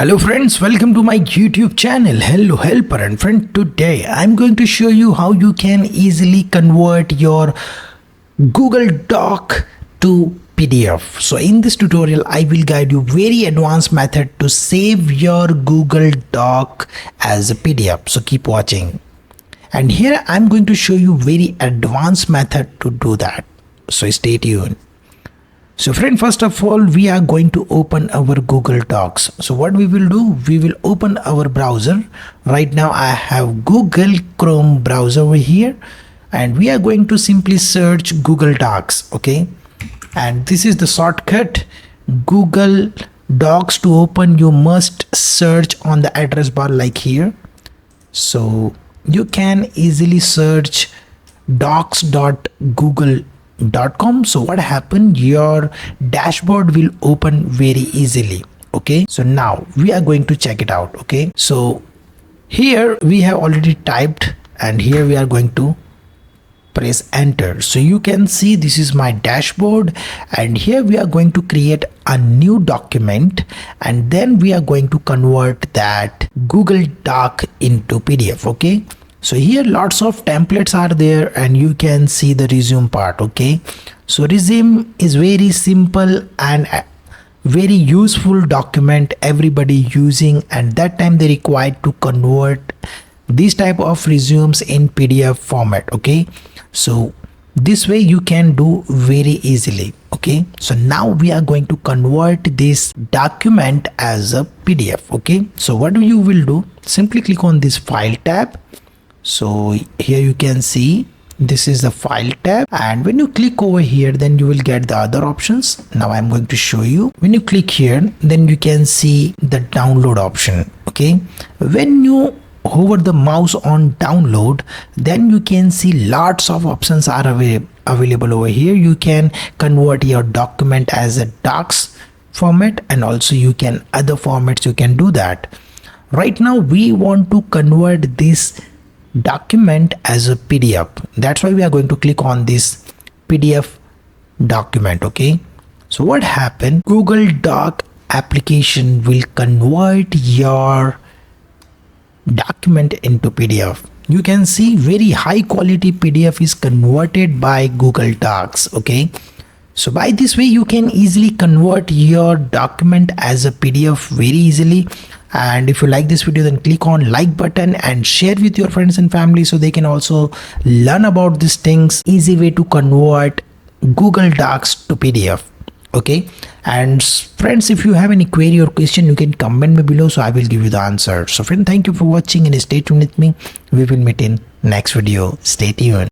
Hello friends, welcome to my YouTube channel. Hello helper and friend, today I'm going to show you how you can easily convert your Google Doc to PDF. So in this tutorial I will guide you very advanced method to save your Google Doc as a PDF. So keep watching. And here I'm going to show you very advanced method to do that. So stay tuned. So friend, first of all, we are going to open our Google Docs. So what we will do, we will open our browser. Right now I have Google Chrome browser over here, and we are going to simply search Google Docs. Okay. And this is the shortcut. Google Docs to open, you must search on the address bar like here. So you can easily search docs.google.com. So what happened, your dashboard will open very easily. Okay, so now we are going to check it out. Okay, so here we have already typed, and here we are going to press enter. So you can see this is my dashboard, and here we are going to create a new document, and then we are going to convert that Google Doc into PDF. Okay, so here lots of templates are there, and you can see the resume part. Okay, so resume is very simple and very useful document everybody using, and that time they required to convert these type of resumes in PDF format. Okay, so this way you can do very easily. Okay, so now we are going to convert this document as a PDF. Okay, so what you will do, simply click on this file tab. So here you can see this is the file tab, and when you click over here, then you will get the other options. Now I'm going to show you. When you click here, then you can see the download option. Okay, when you hover the mouse on download, then you can see lots of options are available over here. You can convert your document as a docs format, and also you can other formats you can do that. Right now we want to convert this document as a PDF. That's why we are going to click on this PDF document. Okay, so what happened, Google Doc application will convert your document into PDF. You can see very high quality PDF is converted by Google Docs. Okay, so by this way you can easily convert your document as a PDF very easily. And if you like this video, then click on like button and share with your friends and family so they can also learn about these things. Easy way to convert Google Docs to PDF. Okay, and friends, if you have any query or question, you can comment me below, so I will give you the answer. So friend, thank you for watching and stay tuned with me. We will meet in next video. Stay tuned.